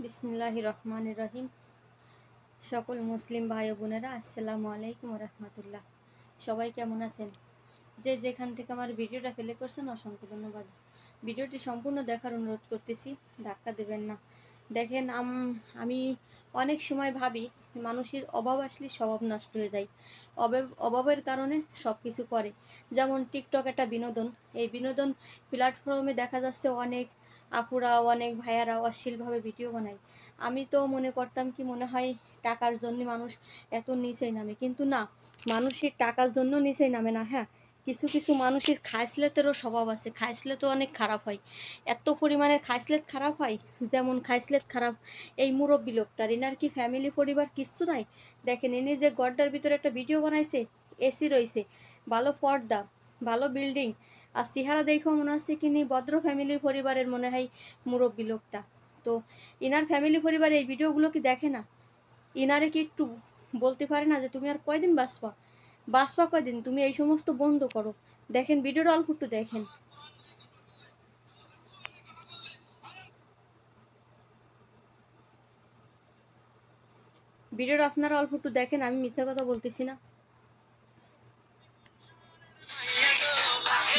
বিসমিল্লাহির রহমানির রহিম। সকল মুসলিম ভাই ও বোনেরা আসসালামু আলাইকুম রহমতুল্লাহ। সবাই কেমন আছেন? যে যেখান থেকে আমার ভিডিওটা প্লে করছেন অসংখ্য ধন্যবাদ। ভিডিওটি সম্পূর্ণ দেখার অনুরোধ করতেছি, ধাক্কা দেবেন না। দেখেন, আমি অনেক সময় ভাবি মানুষের অভাব আসলে স্বভাব নষ্ট হয়ে যায়। অভাবের কারণে সব কিছু করে। যেমন টিকটক একটা বিনোদন, এই বিনোদন প্ল্যাটফর্মে দেখা যাচ্ছে অনেক আপুরা অনেক ভাইয়ারা অশ্লীলভাবে ভিডিও বানায়। আমি তো মনে করতাম কি, মনে হয় টাকার জন্য মানুষ এত নিচেই নামে, কিন্তু না, মানুষের টাকার জন্য নিচেই নামে না। হ্যাঁ, কিছু কিছু মানুষের খাইসলেতেরও স্বভাব আছে, খাইসলেতও অনেক খারাপ হয়। এত পরিমাণের খাইসলেত খারাপ হয়, যেমন খাইসলেত খারাপ এই মুরব্বী লোকটার। এনার কি ফ্যামিলি পরিবার কিচ্ছু নাই? দেখেন, ইনি যে গড্ডার ভিতরে একটা ভিডিও বানাইছে, এসি রয়েছে, ভালো পর্দা, ভালো বিল্ডিং, আর চেহারা দেখেও মনে হচ্ছে কি নি ভদ্র ফ্যামিলির পরিবারের মনে হয় মুরব্বী লোকটা। তো ইনার ফ্যামিলি পরিবার এই ভিডিওগুলো কি দেখে না? ইনারে কি একটু বলতে পারে না যে তুমি আর কয়দিন বাঁচবা কয়দিন, তুমি এই সমস্ত বন্ধ করো। দেখেন ভিডিওটা অল্প একটু দেখেন। ভিডিওটা আপনারা অল্প একটু দেখেন, আমি মিথ্যা কথা বলতেছি না।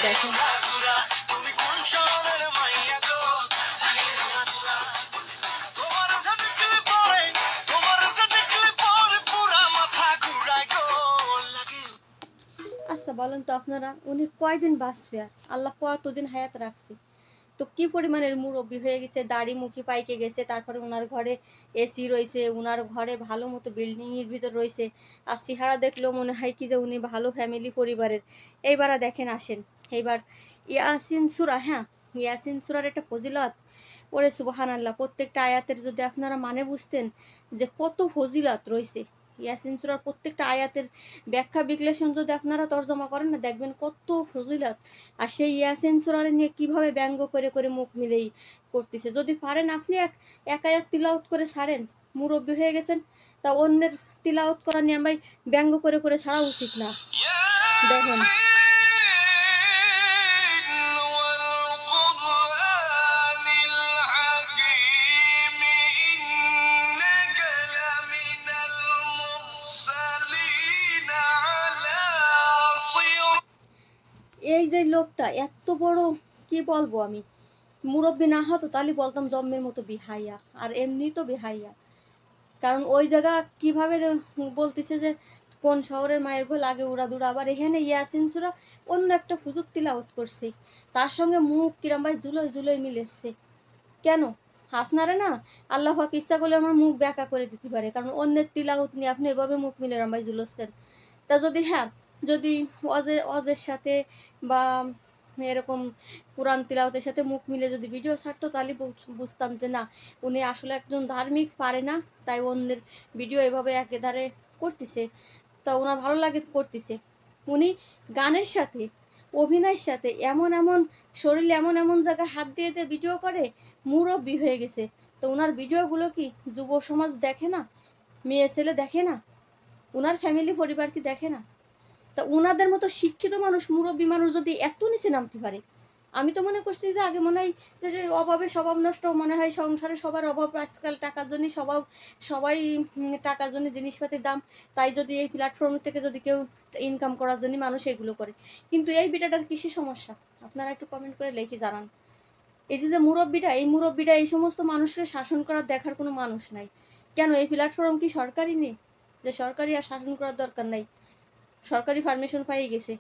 দেখেন, আচ্ছা বলেন তো আপনারা, উনি কয়দিন বাঁচবে? আর আল্লাহ কতদিন হায়াত রাখছে? তো কি পরিমাণের মুরব্বী হয়ে গেছে, দাড়ি মুখি পাইকে গেছে, তারপরে ওনার ঘরে এসি রয়েছে, ওনার ঘরে ভালো মতো বিল্ডিংয়ের ভিতর রয়েছে, আর চেহারা দেখলেও মনে হয় কি যে উনি ভালো ফ্যামিলি পরিবারের। এইবার দেখেন, আসেন এইবার ইয়াসিন সূরা। হ্যাঁ, ইয়াসিন সূরার একটা ফজিলত, ওরে সুবহানাল্লাহ, প্রত্যেকটা আয়াতের যদি আপনারা মানে বুঝতেন যে কত ফজিলত রয়েছে। ইয়াসিন সূরার প্রত্যেকটা আয়াতের ব্যাখ্যা বিশ্লেষণ যদি আপনারা তর্জমা করেন না, দেখবেন কত ফজিলত। আর সেই ইয়াসিন সূরা নিয়ে কিভাবে ব্যঙ্গ করে করে মুখ মিলেই করতেছে। যদি পারেন আপনি এক আয়াত তিলাওয়াত করে ছাড়েন, মুরব্বী হয়ে গেছেন, তা অন্যের তিলাওয়াত করা নিয়ে আমি ব্যঙ্গ করে করে ছাড়া উচিত না। দেখেন, এই যে লোকটা এত বড়, কি বলবো আমি, মুরব্বী না হতো তাহলে বলতাম জম্মের মতো বিহাইয়া, আর এমনি তো বিহাইয়া। কারণ ওই জায়গা কিভাবে বলতেছে যে কোন শহরের মায়েগো লাগে উড়াদুড়া, আবার এখানে ইয়াসিন সূরা অন্য একটা হুজুর তিলাওয়াত করছে, তার সঙ্গে মুখ কিরম ভাই জুলোয় জুলোয় মিলেছে। কেন? আপনারা না, আল্লাহ পাক ইচ্ছা করলে আমার মুখ ব্যাকা করে দিতে পারে, কারণ অন্যের তিলাওয়াত নিয়ে আপনি এভাবে মুখ মিলে রাম্বাই জুলোচ্ছেন। তা যদি, হ্যাঁ, যদি অজের সাথে বা এরকম কোরআন তিলাওয়াতের সাথে মুখ মিলে যদি ভিডিও ছাড়তো, তাহলে বুঝতাম যে না, উনি আসলে একজন ধার্মিক, পারে না তাই অন্যের ভিডিও এভাবে একেধারে করতেছে, তা ওনার ভালো লাগে করতেছে। উনি গানের সাথে, অভিনয়ের সাথে এমন এমন শরীরে এমন এমন জায়গায় হাত দিয়ে দিয়ে ভিডিও করে, মুরব্বী হয়ে গেছে। তো ওনার ভিডিওগুলো কি যুব সমাজ দেখে না? মেয়ে ছেলে দেখে না? ওনার ফ্যামিলি পরিবার কি দেখে না? তা ওনাদের মতো শিক্ষিত মানুষ, মুরব্বী মানুষ যদি এত নিচে নামতে পারে, আমি তো মনে করছি যে আগে মনে হয় যে অভাবে স্বভাব নষ্ট, মনে হয় সংসারে সবার অভাব, আজকাল টাকার জন্য সবাই টাকার জন্য জিনিসপাতির দাম, তাই যদি এই প্ল্যাটফর্ম থেকে যদি কেউ ইনকাম করার জন্য মানুষ এগুলো করে। কিন্তু এই বিটাটার কিসের সমস্যা আপনারা একটু কমেন্ট করে লিখে জানান। এই যে মুরব্বীটা, এই মুরব্বীটা এই সমস্ত মানুষকে শাসন করার দেখার কোনো মানুষ নাই কেন? এই প্ল্যাটফর্ম কি সরকারি নেই যে সরকারি আর শাসন করার দরকার নাই? সরকারি পারমিশন পাই গেছে।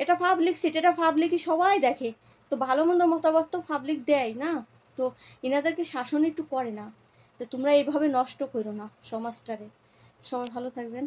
এটা পাবলিক সিট, এটা পাবলিকই সবাই দেখে, তো ভালো মন্দ মতামত তো পাবলিক দেয় না? তো ইনাদেরকে শাসন একটু করে না? তো তোমরা এইভাবে নষ্ট করো না সমাজটারে। সবাই ভালো থাকবেন।